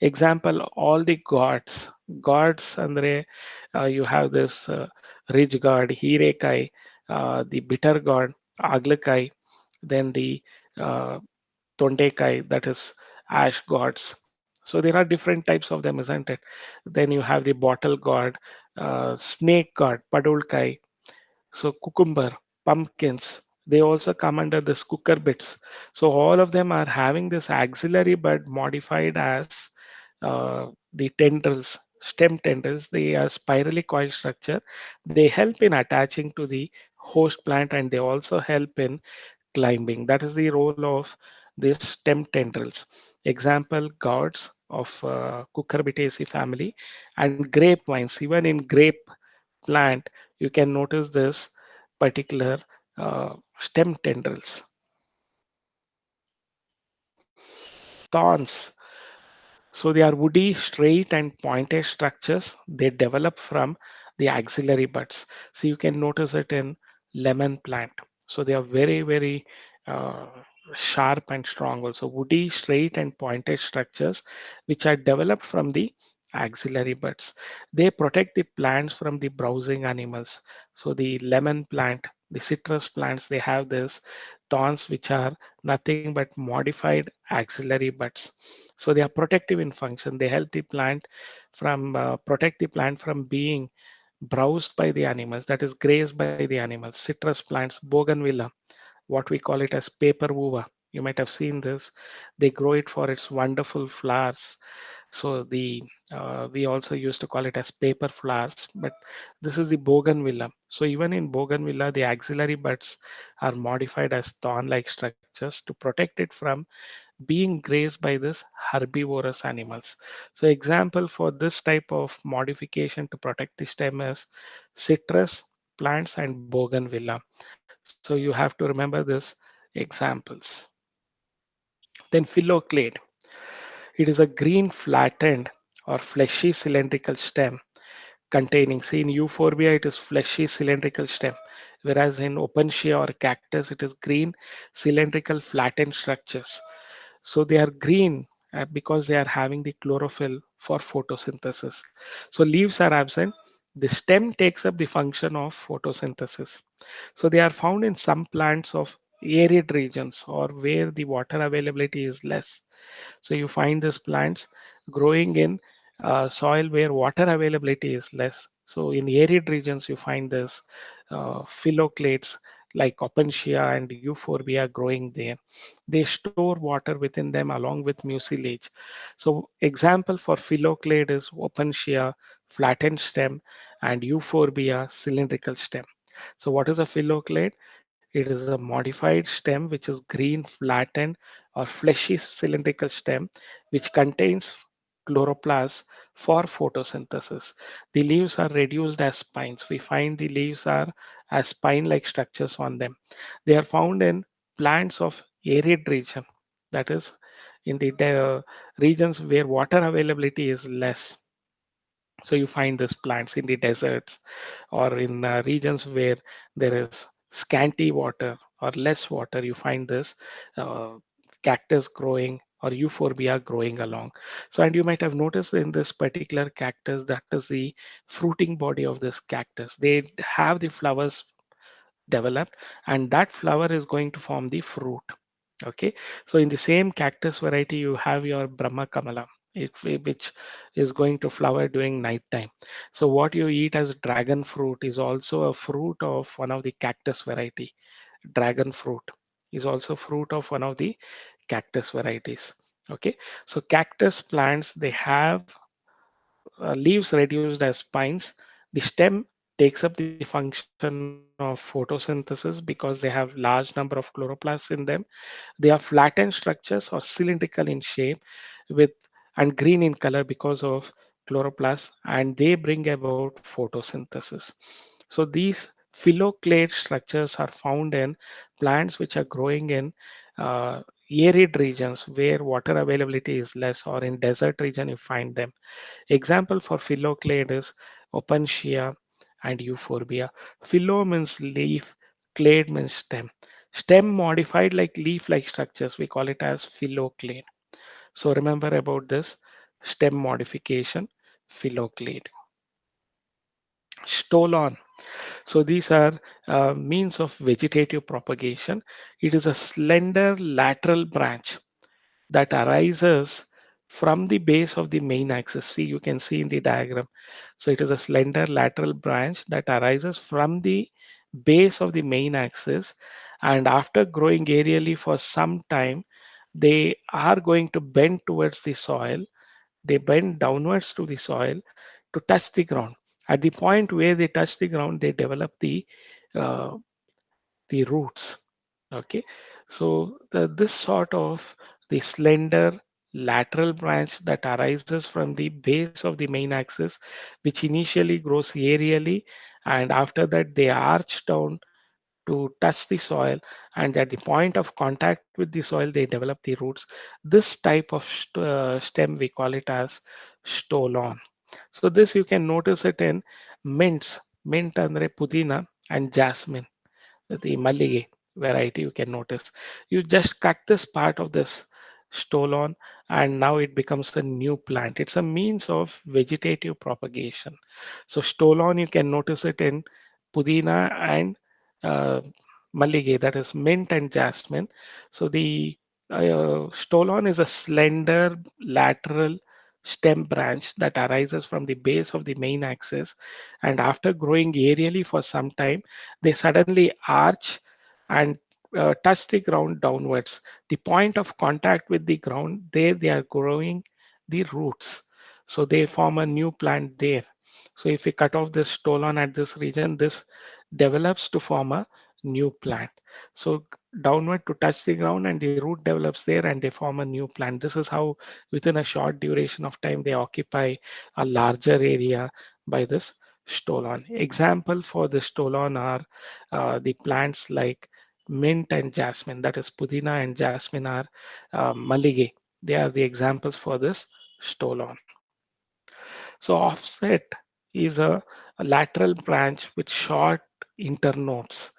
Example, all the gods andre you have this ridge god hirekai, the bitter god aglakai, then the uh, tondekai, that is ash gods. So there are different types of them, isn't it? Then you have the bottle god, snake god padulkai. So cucumber, pumpkins, they also come under this cooker bits. So all of them are having this axillary bud modified as the tendrils, stem tendrils. They are spirally coiled structure. They help in attaching to the host plant and they also help in climbing. That is the role of these stem tendrils. Example, gourds of Cucurbitaceae family and grapevines. Even in grape plant, you can notice this particular stem tendrils. Thorns. So they are woody, straight, and pointed structures. They develop from the axillary buds. So you can notice it in lemon plant. So they are very, very uh, sharp and strong. Also woody, straight, and pointed structures, which are developed from the axillary buds. They protect the plants from the browsing animals. So the lemon plant, the citrus plants, they have this thorns which are nothing but modified axillary buds. So they are protective in function. They help the plant from protect the plant from being browsed by the animals, that is grazed by the animals. Citrus plants, bougainvillea, what we call it as paper uva. You might have seen this. They grow it for its wonderful flowers. So the we also used to call it as paper flowers, but this is the bougainvillea. So even in bougainvillea, the axillary buds are modified as thorn-like structures to protect it from being grazed by this herbivorous animals. So example for this type of modification to protect the stem is citrus plants and bougainvillea. So you have to remember this examples. Then phylloclade. It is a green flattened or fleshy cylindrical stem containing, see in euphorbia it is fleshy cylindrical stem, whereas in opentia or cactus it is green cylindrical flattened structures. So they are green because they are having the chlorophyll for photosynthesis. So leaves are absent. The stem takes up the function of photosynthesis. So they are found in some plants of arid regions or where the water availability is less. So you find these plants growing in soil where water availability is less. So in arid regions, you find this phylloclades like Opentia and Euphorbia growing there. They store water within them along with mucilage. So example for phylloclade is Opentia, flattened stem, and Euphorbia, cylindrical stem. So what is a phylloclade? It is a modified stem which is green, flattened, or fleshy cylindrical stem which contains chloroplast for photosynthesis. The leaves are reduced as spines. We find the leaves are as spine-like structures on them. They are found in plants of arid region, that is, in the regions where water availability is less. So you find these plants in the deserts or in regions where there is scanty water or less water. You find this uh, cactus growing or euphorbia growing along. So, and you might have noticed in this particular cactus, that is the fruiting body of this cactus. They have the flowers developed, and that flower is going to form the fruit. Okay, so in the same cactus variety, you have your Brahma Kamala, which is going to flower during night time. So what you eat as dragon fruit is also a fruit of one of the cactus variety. Dragon fruit is also fruit of one of the cactus varieties. Okay, so cactus plants, they have leaves reduced as spines. The stem takes up the function of photosynthesis because they have large number of chloroplasts in them. They are flattened structures or cylindrical in shape with and green in color because of chloroplasts, and they bring about photosynthesis. So these phylloclade structures are found in plants which are growing in uh, arid regions where water availability is less, or in desert region you find them. Example for phylloclade is opuntia and euphorbia. Phyllo means leaf, clade means stem. Stem modified like leaf-like structures, we call it as phylloclade. So remember about this stem modification, phylloclade. Stolon. So these are means of vegetative propagation. It is a slender lateral branch that arises from the base of the main axis. See, you can see in the diagram. So it is a slender lateral branch that arises from the base of the main axis, and after growing aerially for some time, they are going to bend towards the soil. They bend downwards to the soil to touch the ground. At the point where they touch the ground, they develop uh, the roots. Okay, so this sort of the slender lateral branch that arises from the base of the main axis, which initially grows aerially, and after that they arch down to touch the soil, and at the point of contact with the soil they develop the roots. This type of stem, we call it as stolon. So this you can notice it in mints, mint andre pudina and jasmine, the Mallige variety. You can notice you just cut this part of this stolon, and now it becomes a new plant. It's a means of vegetative propagation. So stolon, you can notice it in pudina and uh, Mallige, that is mint and jasmine. So the stolon is a slender lateral stem branch that arises from the base of the main axis, and after growing aerially for some time, they suddenly arch and touch the ground downwards. The point of contact with the ground, there they are growing the roots. So they form a new plant there. So if we cut off this stolon at this region, this develops to form a new plant. So downward to touch the ground, and the root develops there and they form a new plant. This is how within a short duration of time they occupy a larger area by this stolon. Example for the stolon are the plants like mint and jasmine, that is pudina and jasmine are malige. They are the examples for this stolon. So offset is a lateral branch with short internodes,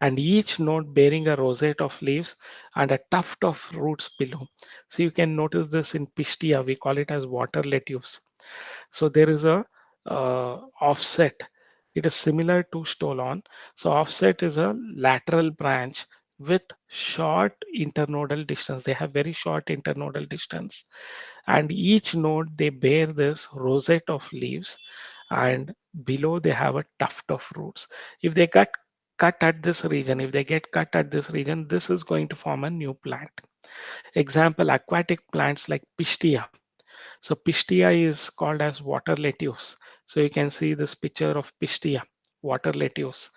and each node bearing a rosette of leaves and a tuft of roots below. So you can notice this in Pistia, we call it as water lettuce. So there is a offset. It is similar to stolon. So offset is a lateral branch with short internodal distance. They have very short internodal distance, and each node they bear this rosette of leaves, and below they have a tuft of roots. If they get cut at this region, if they get cut at this region, this is going to form a new plant. Example, aquatic plants like Pistia. So Pistia is called as water lettuce. So you can see this picture of Pistia, water lettuce,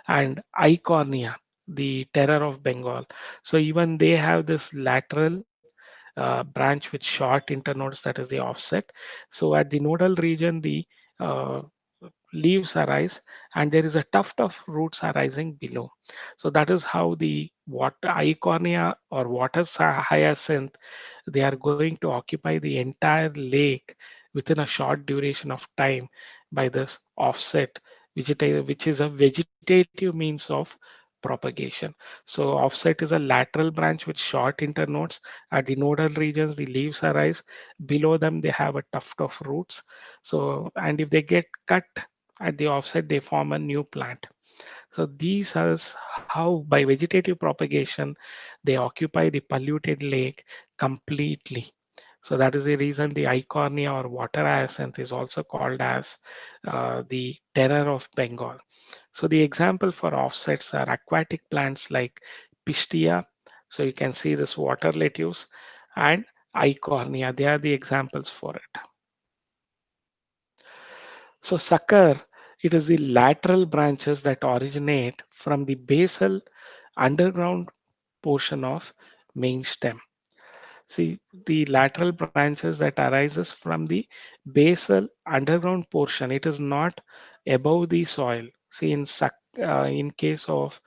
and Eichhornia. the terror of Bengal. So even they have this lateral branch with short internodes, that is the offset. So at the nodal region, the uh, leaves arise and there is a tuft of roots arising below. So that is how the water icornia or hyacinth, they are going to occupy the entire lake within a short duration of time by this offset, which is a vegetative means of propagation. So offset is a lateral branch with short internodes. At the nodal regions, the leaves arise. Below them, they have a tuft of roots. So, and if they get cut at the offset, they form a new plant. So these are how by vegetative propagation they occupy the polluted lake completely. So that is the reason the Eichhornia or water hyacinth is also called as the terror of Bengal. So the example for offsets are aquatic plants like Pistia. So you can see this water lettuce and Eichhornia. They are the examples for it. So sucker, it is the lateral branches that originate from the basal underground portion of main stem. See, the lateral branches that arises from the basal underground portion, it is not above the soil. See, in case of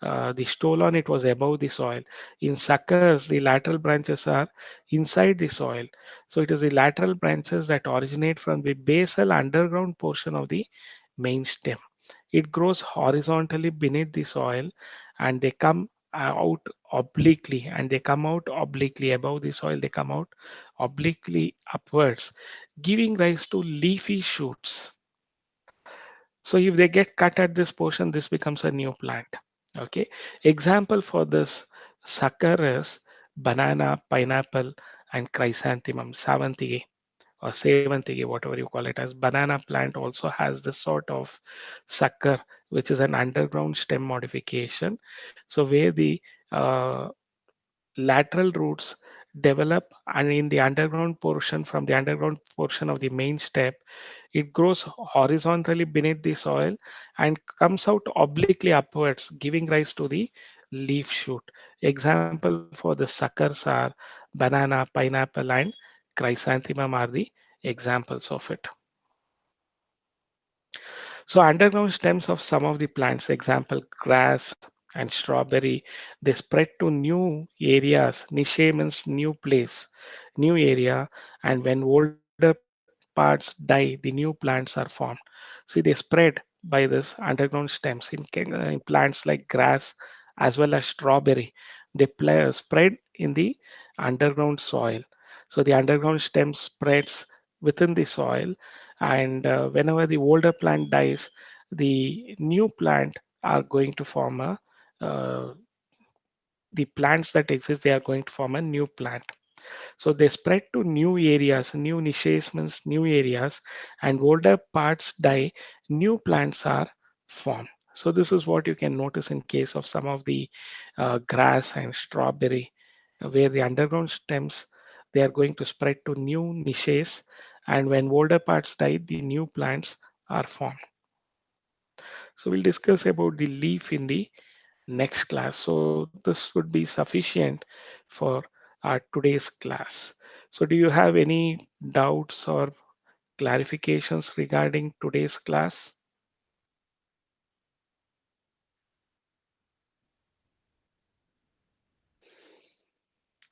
the stolon, it was above the soil. In suckers, the lateral branches are inside the soil. So it is the lateral branches that originate from the basal underground portion of the main stem. It grows horizontally beneath the soil and they come out obliquely, and they come out obliquely above the soil, they come out obliquely upwards, giving rise to leafy shoots. So if they get cut at this portion, this becomes a new plant. Okay. Example for this sucker is banana, pineapple, and chrysanthemum, savantige or savantige, whatever you call it as. Banana plant also has this sort of sucker, which is an underground stem modification. So where the uh, lateral roots develop and in the underground portion, from the underground portion of the main stem, it grows horizontally beneath the soil and comes out obliquely upwards, giving rise to the leaf shoot. Example for the suckers are banana, pineapple, and chrysanthemum are the examples of it. So underground stems of some of the plants, example grass and strawberry, they spread to new areas. Niche means new place, new area, and when older parts die, the new plants are formed. See, they spread by this underground stems in plants like grass as well as strawberry. They spread in the underground soil. So the underground stem spreads within the soil, and whenever the older plant dies, the new plant are going to form a the plants that exist, they are going to form a new plant. So they spread to new areas, new niches means new areas, and older parts die, new plants are formed. So this is what you can notice in case of some of the grass and strawberry, where the underground stems, they are going to spread to new niches, and when older parts die, the new plants are formed. So we'll discuss about the leaf in the next class. So this would be sufficient for our today's class. So do you have any doubts or clarifications regarding today's class?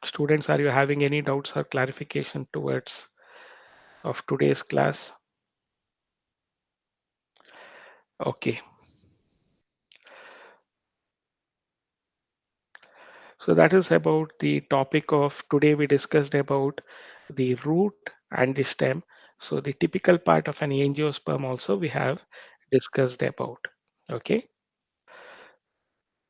Students, are you having any doubts or clarification towards of today's class? Okay. So that is about the topic of today. We discussed about the root and the stem. So the typical part of an angiosperm also we have discussed about. Okay.